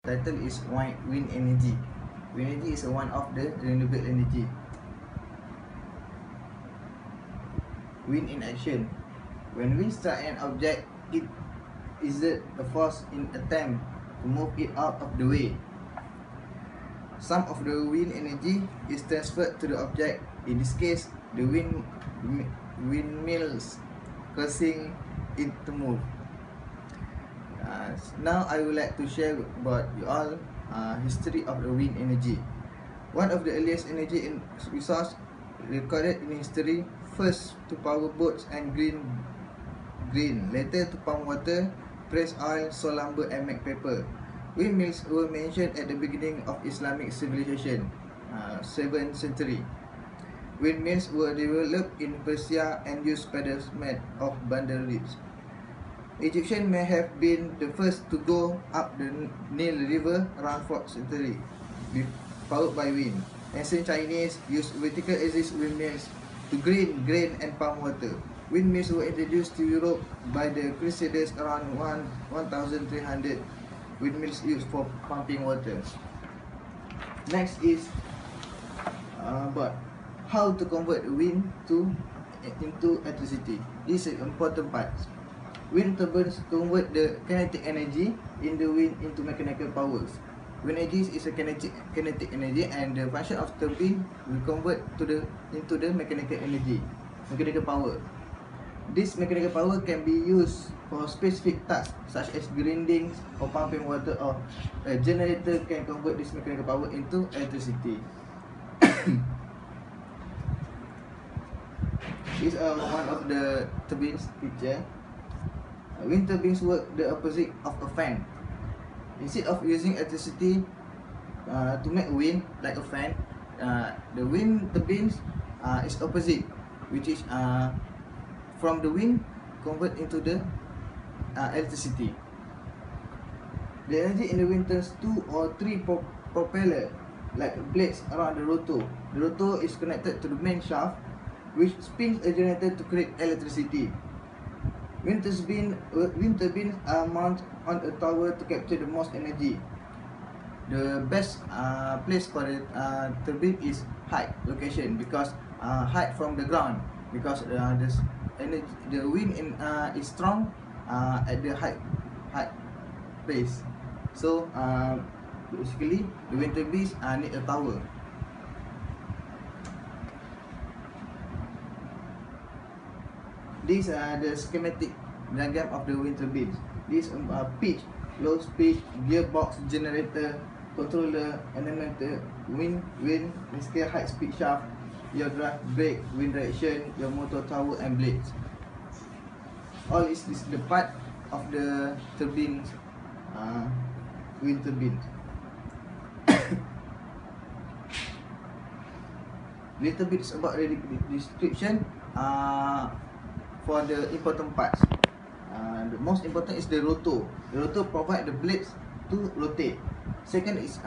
title is wind energy. Wind energy is one of the renewable energy. Wind in action. When wind strikes an object, it exerts a force in attempt to move it out of the way. Some of the wind energy is transferred to the object. In this case, the windmills causing it to move. Now I would like to share about you all history of the wind energy. One of the earliest energy resource recorded in history, first to power boats and green, later to pump water, press oil, saw lumber and make paper. Windmills were mentioned at the beginning of Islamic civilization, 7th century. Windmills were developed in Persia and used paddles made of bundle reeds. Egyptians may have been the first to go up the Nile River around 4th century, powered by wind. Ancient Chinese used vertical axis windmills to grain and pump water. Windmills were introduced to Europe by the Crusaders around 1300. Windmills used for pumping water. Next is about how to convert wind into electricity. This is an important part. Wind turbines convert the kinetic energy in the wind into mechanical powers. Wind energy is a kinetic energy, and the function of turbine will convert into the mechanical power. This mechanical power can be used for specific tasks such as grinding or pumping water, or a generator can convert this mechanical power into electricity. This is one of the turbines picture. Wind turbines work the opposite of a fan. Instead of using electricity to make wind like a fan, the wind turbines is opposite, which is from the wind convert into the electricity. The energy in the wind turns 2 or 3 propeller like blades around the rotor. The rotor is connected to the main shaft, which spins a generator to create electricity. Wind turbines are mounted on a tower to capture the most energy. The best place for the turbine is height location, because height from the ground, because the wind is strong at the height place. So basically the wind turbines need a tower. These are the schematic diagram of the wind turbines. These pitch, low speed, gearbox, generator, controller, animator, wind, scale, high speed shaft, your drive, brake, wind direction, your motor tower and blades. All is the part of the turbines, wind turbines. Little bit about the description for the important parts. The most important is the rotor. The rotor provides the blades to rotate. Second is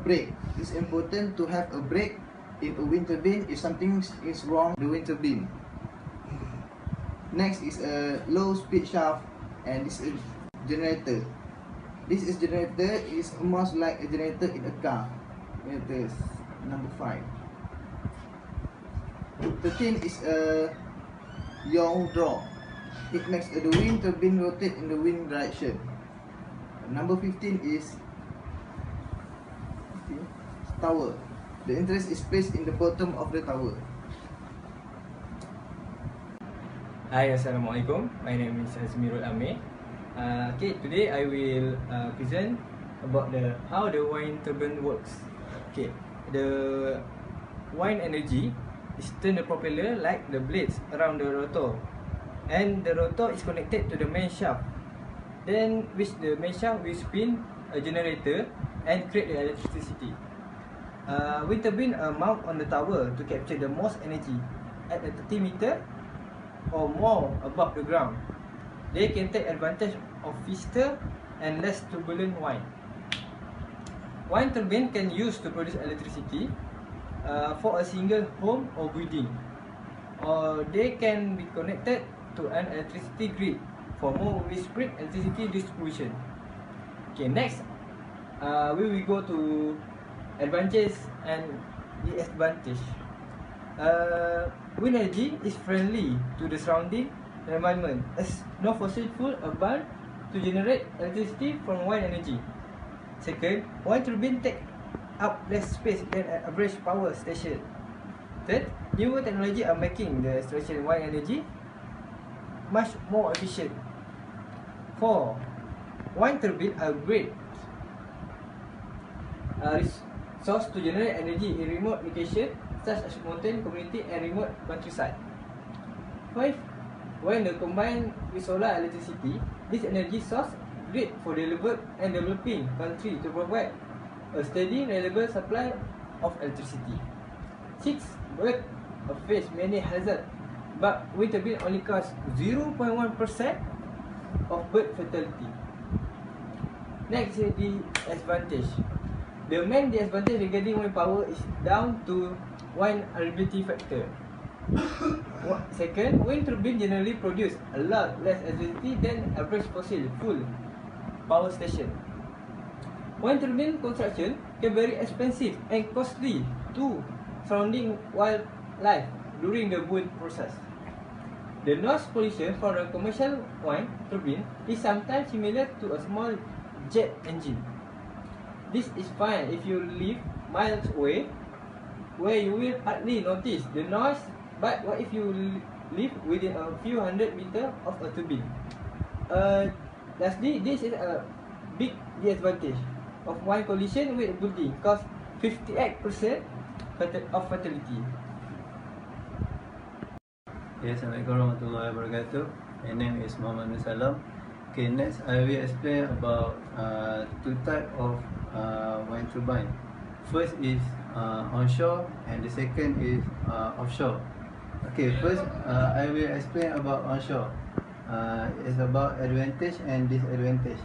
brake. It's important to have a brake in a wind turbine if something is wrong with the wind turbine. Next is a low speed shaft, and this is generator. This is generator is almost like a generator in a car. Generator is number 5. 13 is a yaw draw. It makes the wind turbine rotate in the wind direction. Number 15 is tower. The interest is placed in the bottom of the tower. Hi, Assalamualaikum. My name is AZMERUL Amir. Okay, today I will present about how the wind turbine works. Okay, the wind energy is turn the propeller like the blades around the rotor, and the rotor is connected to the main shaft. Then which the main shaft will spin a generator and create the electricity. Wind turbine are mounted on the tower to capture the most energy at a 30 meter or more above the ground. They can take advantage of faster and less turbulent wind. Wind turbine can use to produce electricity for a single home or building, or they can be connected to an electricity grid for more widespread electricity distribution. Okay, next we will go to advantage and disadvantage. Wind energy is friendly to the surrounding environment as no fossil fuel are burned to generate electricity from wind energy. Second, wind turbine take up less space than an average power station. Third, newer technology are making the extraction wind energy much more efficient. 4. Wind turbine are great source to generate energy in remote location such as mountain community and remote countryside. 5. When combined with solar electricity, this energy source great for developed and developing country to provide a steady, reliable supply of electricity. 6. Bird face many hazards, but wind turbine only cause 0.1% of bird fatality. Next is the disadvantage. The main disadvantage regarding wind power is down to wind reliability factor. Second, wind turbine generally produce a lot less electricity than average fossil fuel power station. Wind turbine construction can be very expensive and costly to surrounding wildlife during the wind process. The noise pollution from a commercial wind turbine is sometimes similar to a small jet engine. This is fine if you live miles away, where you will hardly notice the noise. But what if you live within a few hundred meters of a turbine? Lastly, this is a big disadvantage of wind collision with a building, cause 58% of fatality. Assalamualaikum warahmatullahi wabarakatuh. My name is NURSALAM. Okay, next I will explain about two types of wind turbine. First is onshore and the second is offshore. Okay, first I will explain about onshore. It's about advantage and disadvantage.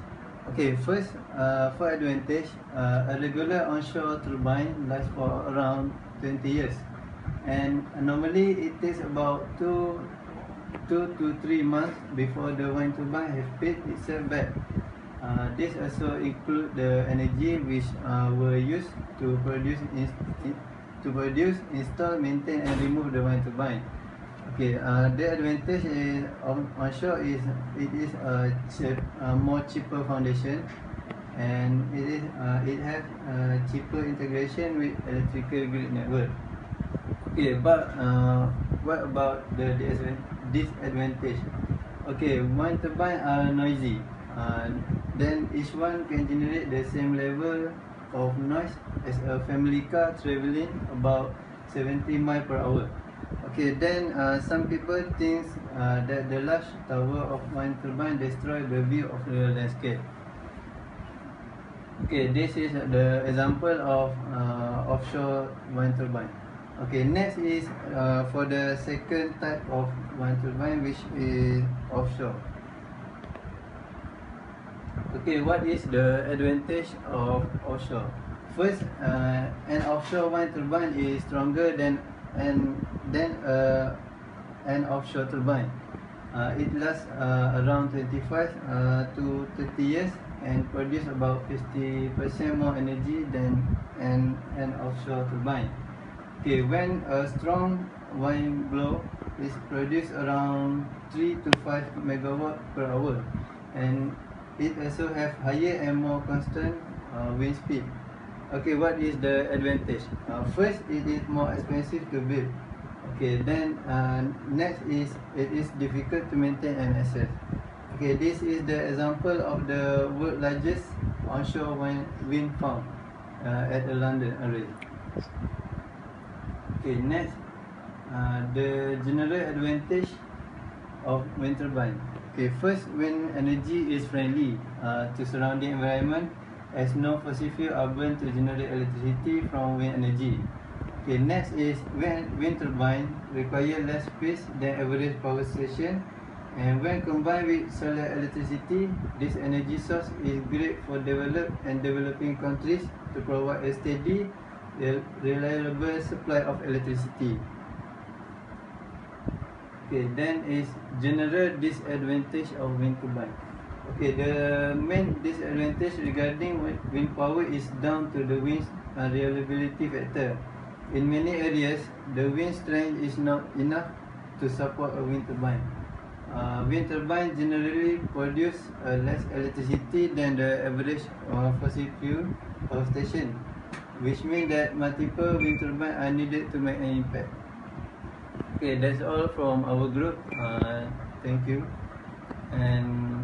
Okay, first for advantage, a regular onshore turbine lasts for around 20 years, and normally it takes about 2 to 3 months before the wind turbine has paid itself back. This also includes the energy which were used to produce, install, maintain and remove the wind turbine. Okay, the advantage is onshore is it is a more cheaper foundation, and it has cheaper integration with electrical grid network. Okay, but what about the disadvantage? Okay, wind turbine are noisy. Then each one can generate the same level of noise as a family car traveling about 70 miles per hour. Okay, then some people think that the large tower of wind turbine destroy the view of the landscape. Okay, this is the example of offshore wind turbine. Okay, next is for the second type of wind turbine, which is offshore. Okay, what is the advantage of offshore? First, an offshore wind turbine is stronger than an offshore turbine. It lasts around 25 to 30 years and produce about 50% more energy than an offshore turbine. Okay, when a strong wind blow is produced around 3 to 5 megawatt per hour, and it also have higher and more constant wind speed. Okay, what is the advantage? First, it is more expensive to build. Okay, then next is it is difficult to maintain and access. Okay, this is the example of the world's largest onshore wind farm at the London area. Okay, next, the general advantage of wind turbine. Okay, first, wind energy is friendly to surrounding environment, as no fossil fuel are burned to generate electricity from wind energy. Okay, next is wind turbine require less space than average power station, and when combined with solar electricity, this energy source is great for developed and developing countries to provide a steady, reliable supply of electricity. Okay, then is general disadvantage of wind turbine. Okay, the main disadvantage regarding wind power is down to the wind's reliability factor. In many areas, the wind strength is not enough to support a wind turbine. Wind turbines generally produce less electricity than the average fossil fuel power station, which means that multiple wind turbines are needed to make an impact. Okay, that's all from our group. Thank you. And